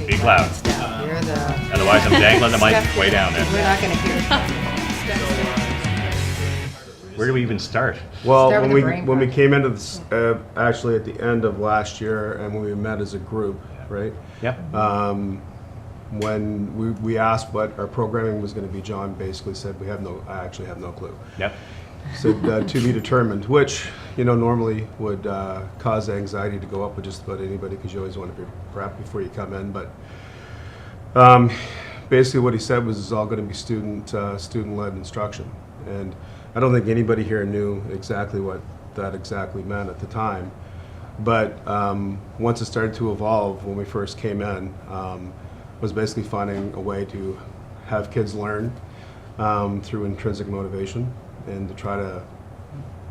Speak loud. You're the... Otherwise, I'm dangling the mic way down there. We're not going to hear. Where do we even start? Well, Start with the brain when we project. came into this, actually at the end of last year, and when we met as a group, right? Yep. When we asked what our programming was going to be, John basically said, I actually have no clue. Yep. Said to be determined, which, normally would cause anxiety to go up with just about anybody because you always want to be prepped before you come in. But basically what he said was it's all going to be student-led instruction. And I don't think anybody here knew exactly what that exactly meant at the time. But once it started to evolve, when we first came in, was basically finding a way to have kids learn through intrinsic motivation and to try to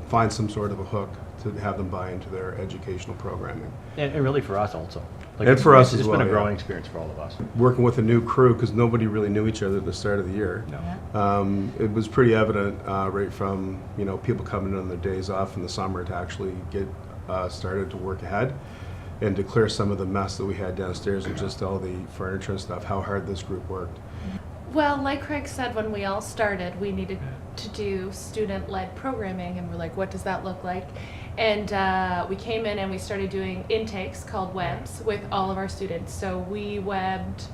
find some sort of a hook to have them buy into their educational programming. And really for us also. And for us as well, It's been a yeah. growing experience for all of us. Working with a new crew, because nobody really knew each other at the start of the year. No. It was pretty evident right from people coming in on their days off in the summer to actually get started to work ahead and to clear some of the mess that we had downstairs and just all the furniture and stuff, how hard this group worked. Well, like Craig said, when we all started, we needed to do student-led programming, and we're like, what does that look like? And we came in and we started doing intakes called webs with all of our students. So we webbed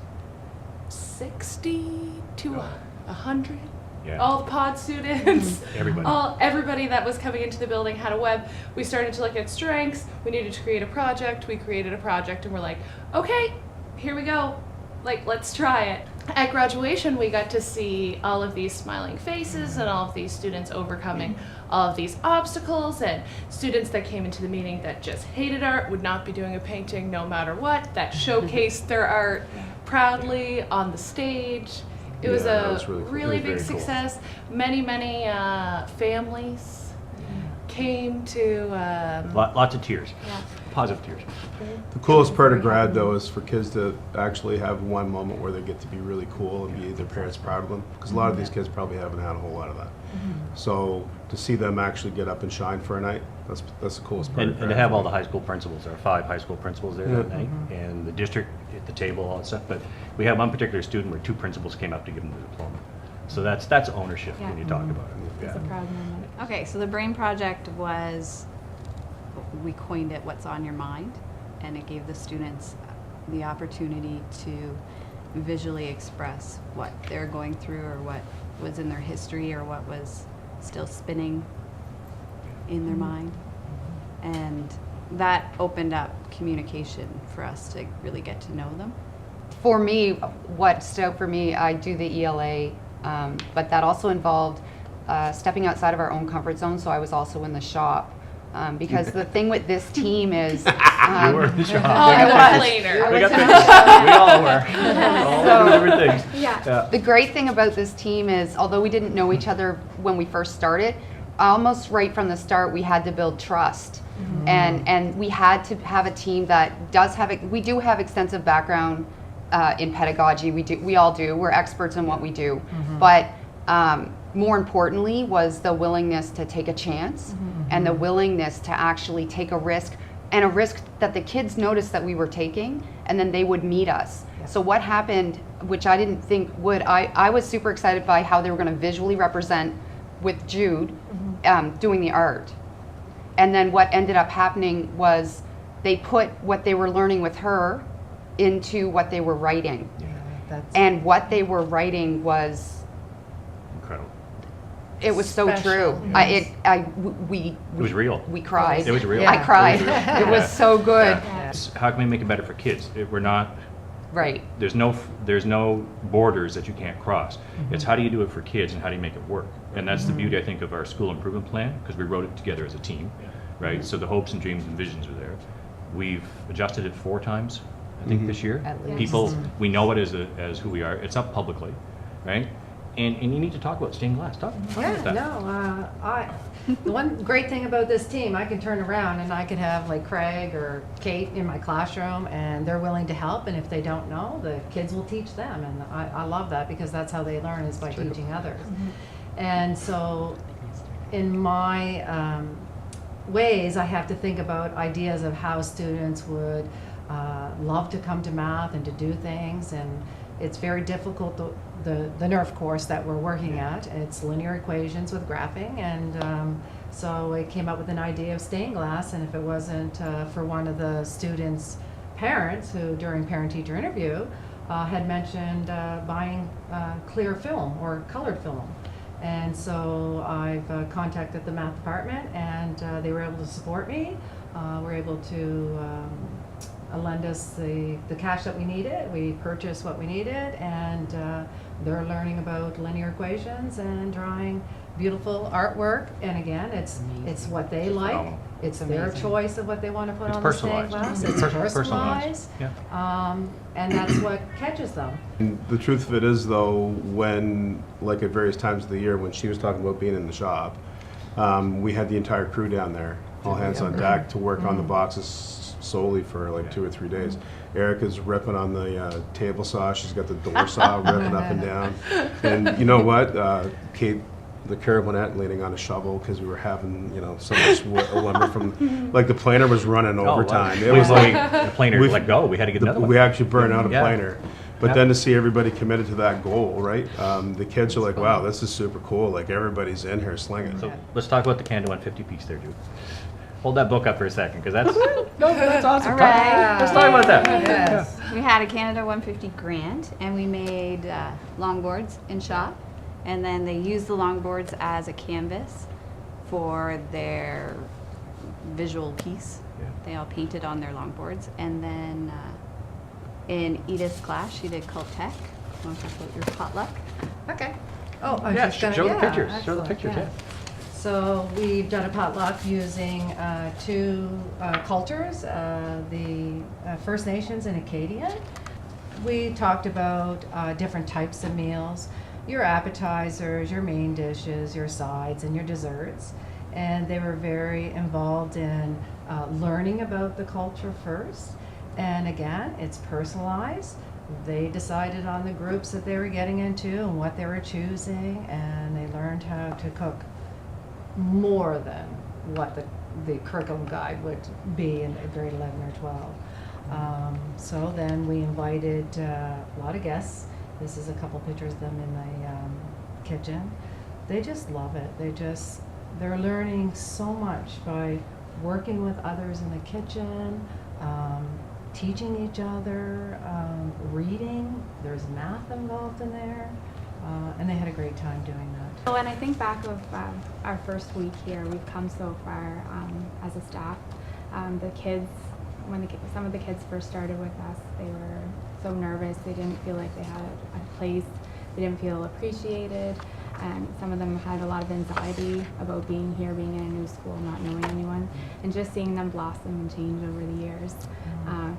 60 to 100. Yeah. All the pod students, Everybody. everybody that was coming into the building had a web. We started to look at strengths. We needed to create a project. We created a project, and we're like, okay, here we go. Let's try it. At graduation, we got to see all of these smiling faces and all of these students overcoming all of these obstacles, and students that came into the meeting that just hated art, would not be doing a painting no matter what, that showcased their art proudly on the stage. It was Yeah, that a was really cool. really It was big very cool. success. Many families came to. Lots of tears. Yeah. Positive tears. The coolest part of grad, though, is for kids to actually have one moment where they get to be really cool and be their parents proud of them, because a lot of these kids probably haven't had a whole lot of that. So to see them actually get up and shine for a night, that's the coolest part. And to have all the high school principals, there are 5 high school principals there that Yeah. night, and the district at the table, all that stuff. But we have one particular student where 2 principals came up to give him the diploma. So that's ownership when you talk about it. It's a Yeah. proud moment. Okay, so the brain project was, we coined it What's on Your Mind, and it gave the students the opportunity to visually express what they're going through or what was in their history or what was still spinning in their mind. And that opened up communication for us to really get to know them. For me, what stood out for me, I do the ELA, but that also involved stepping outside of our own comfort zone, so I was also in the shop. Because the thing with this team is... You were in the shop. Oh, We the got cleaner. We got pictures. We all were. All So- doing different things. Yeah. The great thing about this team is, although we didn't know each other when we first started, almost right from the start, we had to build trust. And we had to have a team that does have, we do have extensive background in pedagogy. We all do. We're experts in what we do. But more importantly was the willingness to take a chance and the willingness to actually take a risk, and a risk that the kids noticed that we were taking, and then they would meet us. So what happened, which I didn't think would, I was super excited by how they were going to visually represent with Jude doing the art. And then what ended up happening was they put what they were learning with her into what they were writing. And what they were writing was, Incredible. it was so Special, true. yes. We It was real. We cried. It was real. I cried. It was real. It was so good. It's, how can we make it better for kids? We're not. Right. There's no borders that you can't cross. It's how do you do it for kids and how do you make it work? And that's the beauty, I think, of our school improvement plan, because we wrote it together as a team, right? So the hopes and dreams and visions are there. We've adjusted it 4 times, I think, this year. At least. People, we know it as who we are. It's up publicly, right? And you need to talk about stained glass. Talk about that. The one great thing about this team, I can turn around and I could have like Craig or Kate in my classroom, and they're willing to help, and if they don't know, the kids will teach them, and I love that, because that's how they learn, is by teaching others. And so in my ways, I have to think about ideas of how students would love to come to math and to do things, and it's very difficult. The NERF course that we're working at, it's linear equations with graphing, and so I came up with an idea of stained glass, and if it wasn't for one of the students' parents who during parent-teacher interview had mentioned buying clear film or colored film. And so I've contacted the math department, and they were able to support me. Were able to lend us the cash that we needed. We purchased what we needed, and they're learning about linear equations and drawing beautiful artwork. And again, it's what they like. phenomenal. It's their choice of what they want to put It's on the stained personalized. glass. It's Personalized. personalized. Yeah. And that's what catches them. And the truth of it is, though, when, like at various times of the year, when she was talking about being in the shop, we had the entire crew down there, all hands on deck, to work on the boxes solely for like 2 or 3 days. Erica's ripping on the table saw. She's got the door saw ripping up and down. And you know what? Kate, the Carabinette, leaning on a shovel because we were having, so much lumber from, like the planer was running overtime. It was like the planer we've- let go. We had to get another one. We actually burned out a Yeah. planer. But Yeah. then to see everybody committed to that goal, right? The kids are like, wow, this is super cool. Like everybody's in here slinging. So let's talk about the Canada 150 piece there, Jude. Hold that book up for a second, because that's no, that's awesome. All right. Let's talk about that. Yes. We had a Canada 150 grant, and we made longboards in shop, and then they used the longboards as a canvas for their visual piece. Yeah. They all painted on their longboards, and then in Edith's class, she did cult tech. Want to talk about your potluck? Okay. Oh, I was Yeah, just gonna, show the yeah, pictures. Show the excellent, pictures, yeah. So we've done a potluck using 2 cultures, the First Nations and Acadian. We talked about different types of meals, your appetizers, your main dishes, your sides, and your desserts. And they were very involved in learning about the culture first. And again, it's personalized. They decided on the groups that they were getting into and what they were choosing, and they learned how to cook more than what the curriculum guide would be in grade 11 or 12. So then we invited a lot of guests. This is a couple pictures of them in the kitchen. They just love it. They're learning so much by working with others in the kitchen, teaching each other, reading. There's math involved in there, and they had a great time doing that. So when I think back of our first week here, we've come so far as a staff. The kids, when some of the kids first started with us, they were so nervous. They didn't feel like they had a place. They didn't feel appreciated. And some of them had a lot of anxiety about being here, being in a new school, not knowing anyone, and just seeing them blossom and change over the years,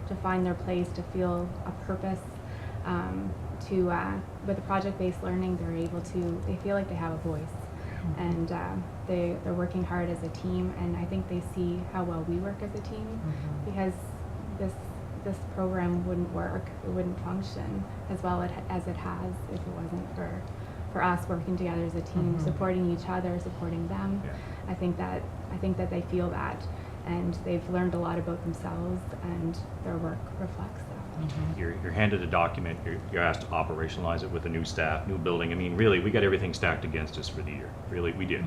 to find their place, to feel a purpose. With the project-based learning, they feel like they have a voice, and they're working hard as a team, and I think they see how well we work as a team, because this program wouldn't work, it wouldn't function as well as it has if it wasn't for us working together as a team, supporting each other, supporting them. Yeah. I think that they feel that, and they've learned a lot about themselves, and their work reflects that. You're handed a document, you're asked to operationalize it with a new staff, new building. I mean, really, we got everything stacked against us for the year. Really, we did.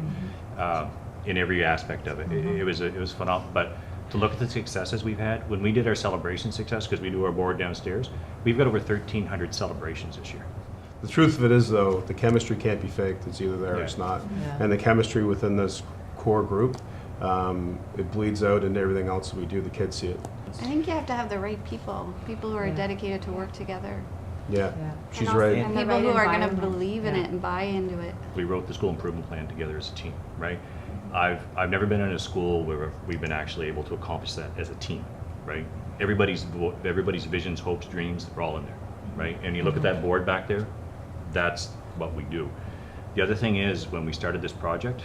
In every aspect of it. It was phenomenal. But to look at the successes we've had, when we did our celebration success, because we do our board downstairs, we've got over 1,300 celebrations this year. The truth of it is, though, the chemistry can't be faked. It's either there or it's not. Yeah. And the chemistry within this core group, it bleeds out into everything else that we do. The kids see it. I think you have to have the right people who are Yeah. dedicated to work together, Yeah, Yeah. she's also- right. and the people right who are going to environment. believe in Yeah. it and buy into it. We wrote the school improvement plan together as a team, right? I've never been in a school where we've been actually able to accomplish that as a team, right? Everybody's visions, hopes, dreams, they're all in there, right? And you look at that board back there, that's what we do. The other thing is, when we started this project,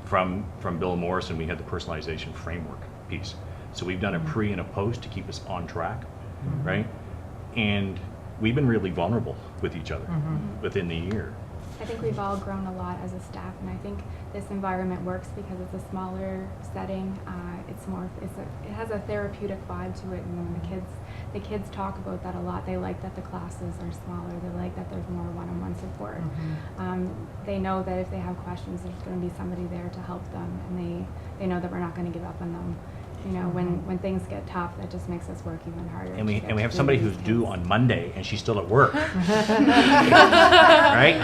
from Bill Morrison, we had the personalization framework piece. So we've done a pre and a post to keep us on track, right? And we've been really vulnerable with each other within the year. I think we've all grown a lot as a staff, and I think this environment works because it's a smaller setting. It has a therapeutic vibe to it, and when the kids talk about that a lot. They like that the classes are smaller. They like that there's more one-on-one support. They know that if they have questions, there's going to be somebody there to help them, and they know that we're not going to give up on them. You know, when things get tough, that just makes us work even harder. And we to get have through somebody these who's kids. due on Monday and she's still at work. Right?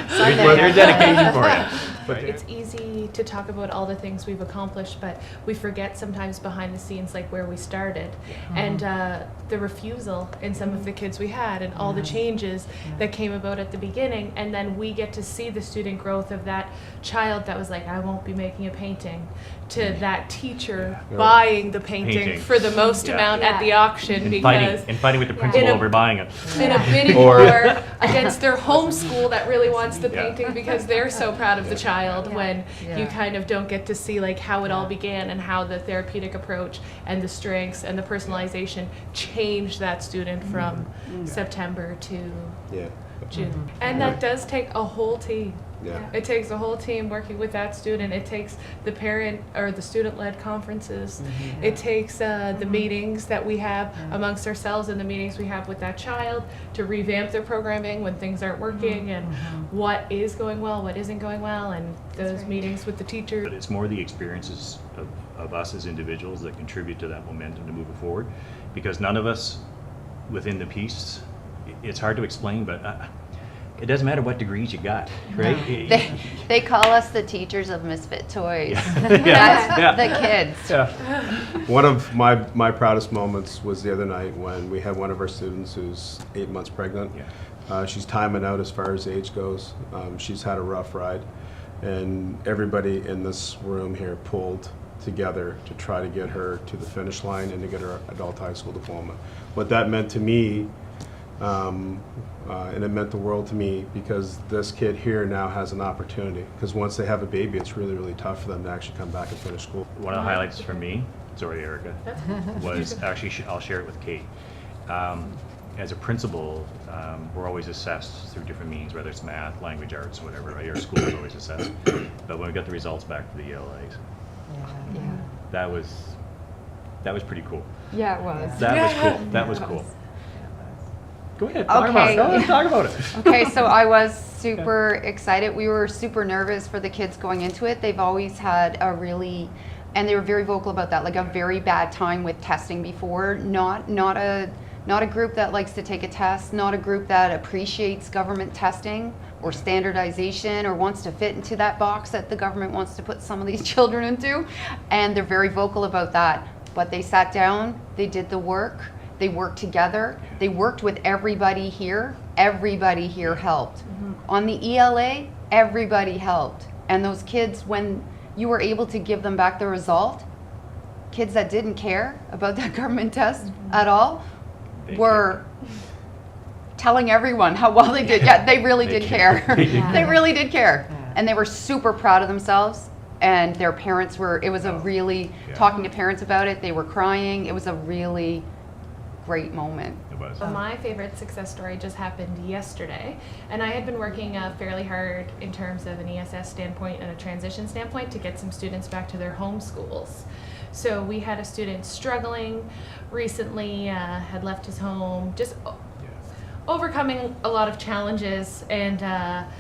There's dedication for you. But It's easy to talk about all the things we've accomplished, but we forget sometimes behind the scenes, like where we started, and the refusal in some of the kids we had, and all the changes that came about at the beginning, and then we get to see the student growth of that child that was like, I won't be making a painting, to that teacher buying the painting for the most amount at the auction because fighting with the principal over buying it. in a bidding war against their home school that really wants the painting because they're so proud of the child when you kind of don't get to see like how it all began and how the therapeutic approach and the strengths and the personalization changed that student from September to June. And that does take a whole team. Yeah. It takes a whole team working with that student. It takes the parent or the student-led conferences. It takes the meetings that we have amongst ourselves and the meetings we have with that child to revamp their programming when things aren't working and what is going well, what isn't going well, and those meetings with the teachers. But it's more the experiences of us as individuals that contribute to that momentum to move it forward. Because none of us within the piece, it's hard to explain, but it doesn't matter what degrees you got, right? They call us the teachers of misfit toys. Yeah. That's the kids. One of my proudest moments was the other night when we had one of our students who's 8 months pregnant. She's timing out as far as age goes. She's had a rough ride, and everybody in this room here pulled together to try to get her to the finish line and to get her adult high school diploma. What that meant to me, and it meant the world to me, because this kid here now has an opportunity. Because once they have a baby, it's really, really tough for them to actually come back and finish school. One of the highlights for me, sorry Erica, was actually, I'll share it with Kate. As a principal, we're always assessed through different means, whether it's math, language arts, whatever, right? Our school is always assessed. But when we got the results back for the ELAs, that was pretty cool. Yeah, it was. That was cool. That was cool. Go ahead, Okay. talk about it. Okay, so I was super excited. We were super nervous for the kids going into it. They've always had and they were very vocal about that, like a very bad time with testing before. Not a group that likes to take a test, not a group that appreciates government testing or standardization or wants to fit into that box that the government wants to put some of these children into. And they're very vocal about that. But they sat down, they did the work. They worked together. They worked with everybody here. Everybody here helped. On the ELA, everybody helped. And those kids, when you were able to give them back the result, kids that didn't care about that government test at all were telling everyone how well they did. Yeah, they really did care. They really did care. And they were super proud of themselves. And their parents were, it was a really, talking to parents about it, they were crying. It was a really great moment. It was. My favorite success story just happened yesterday, and I had been working fairly hard in terms of an ESS standpoint and a transition standpoint to get some students back to their home schools. So we had a student struggling recently, had left his home, just overcoming a lot of challenges, and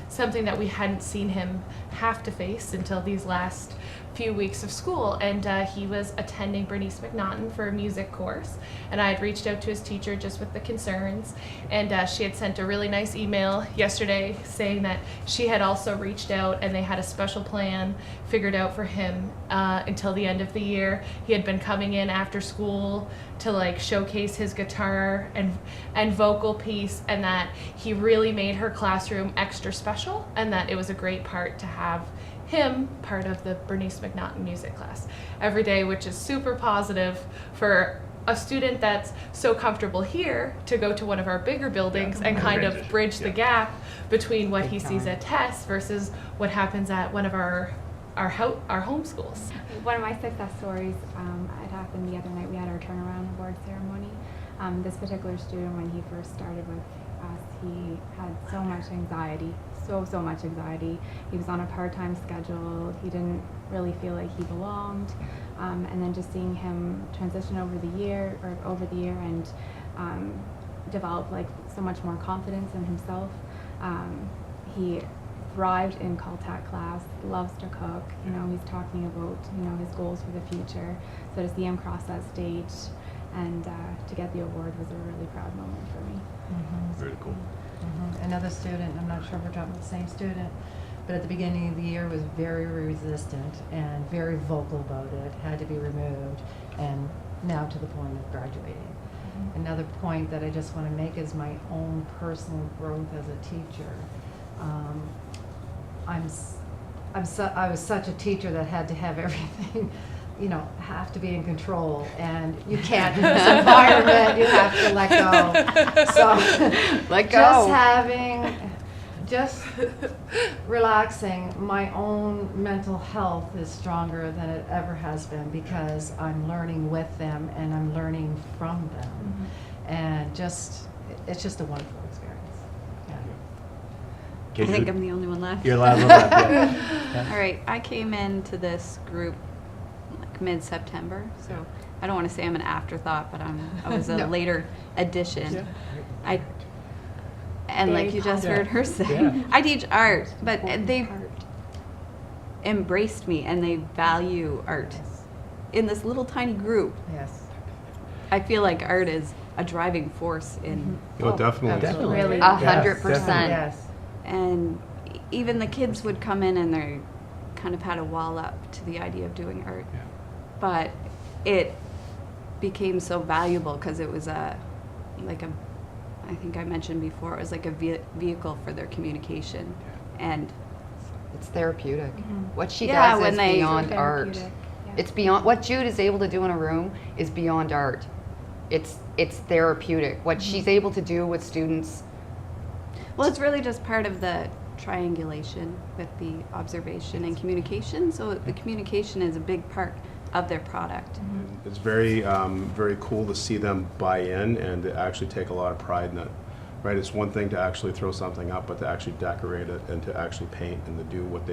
something that we hadn't seen him have to face until these last few weeks of school. And he was attending Bernice McNaughton for a music course, and I had reached out to his teacher just with the concerns, and she had sent a really nice email yesterday saying that she had also reached out and they had a special plan figured out for him until the end of the year. He had been coming in after school to like showcase his guitar and vocal piece, and that he really made her classroom extra special, and that it was a great part to have him part of the Bernice McNaughton music class every day, which is super positive for a student that's so comfortable here to go to one of our bigger buildings and kind of bridge the gap between what he sees at TESS versus what happens at one of our home schools. One of my success stories, it happened the other night. We had our turnaround award ceremony. This particular student, when he first started with us, he had so much anxiety, so much anxiety. He was on a part-time schedule. He didn't really feel like he belonged. And then just seeing him transition over the year and develop like so much more confidence in himself. He thrived in Caltech class, loves to cook. You know, he's talking about, you know, his goals for the future. So to see him cross that stage and to get the award was a really proud moment for me. Very cool. Another student, I'm not sure if we're talking about the same student, but at the beginning of the year was very resistant and very vocal about it, had to be removed, and now to the point of graduating. Another point that I just want to make is my own personal growth as a teacher. I was such a teacher that had to have everything, you know, have to be in control, and you can't in this environment. You have to let go. So Let go. just relaxing. My own mental health is stronger than it ever has been because I'm learning with them and I'm learning from them, and it's just a wonderful experience. Yeah. I Kate, think you- I'm the only one left. You're allowed to laugh, yeah. All right, I came into this group like mid-September, so I don't want to say I'm an afterthought, but I was a No. later addition. Yeah. And Very like you just positive. heard her say, Yeah. I teach art, but they've embraced me and they value art. In this little tiny group, Yes. I feel like art is a driving force in, Oh, definitely. Definitely. Really? 100%. Yes. and even the kids would come in and they kind of had a wall up to the idea of doing art. Yeah. But it became so valuable because it was I think I mentioned before, it was like a vehicle for their communication. And It's therapeutic. What she Yeah, does when is they- beyond art. Therapeutic, yeah. It's beyond what Jude is able to do in a room is beyond art. It's therapeutic. What she's able to do with students. well, it's really just part of the triangulation with the observation and communication. So the communication is a big part of their product. It's very, very cool to see them buy in and to actually take a lot of pride in it. Right? It's one thing to actually throw something up, but to actually decorate it and to actually paint and to do what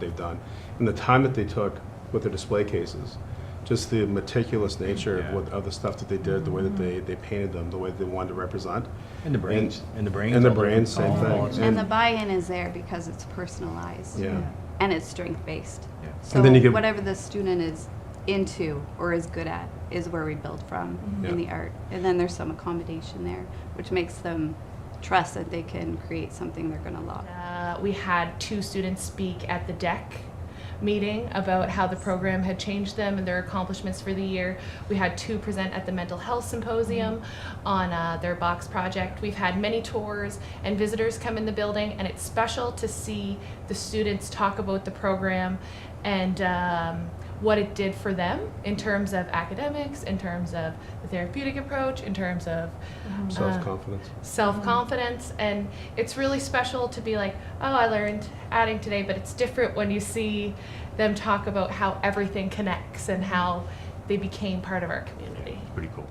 they've done. And the time that they took with their display cases, just the meticulous nature Yeah. of the stuff that they did, the way that they painted them, the way they wanted to represent. And the brains. And the brains. And the all different. brains, same thing. all- And the buy-in is there because it's personalized. Yeah. And it's strength-based. Yeah. So And then you give- whatever the student is into or is good at is where we build from in Yeah. the art. And then there's some accommodation there, which makes them trust that they can create something they're going to love. We had 2 students speak at the deck meeting about how the program had changed them and their accomplishments for the year. We had 2 present at the mental health symposium on their box project. We've had many tours and visitors come in the building, and it's special to see the students talk about the program and what it did for them in terms of academics, in terms of the therapeutic approach, in terms of Self-confidence. self-confidence. And it's really special to be like, oh, I learned adding today, but it's different when you see them talk about how everything connects and how they became part of our community. It's pretty cool.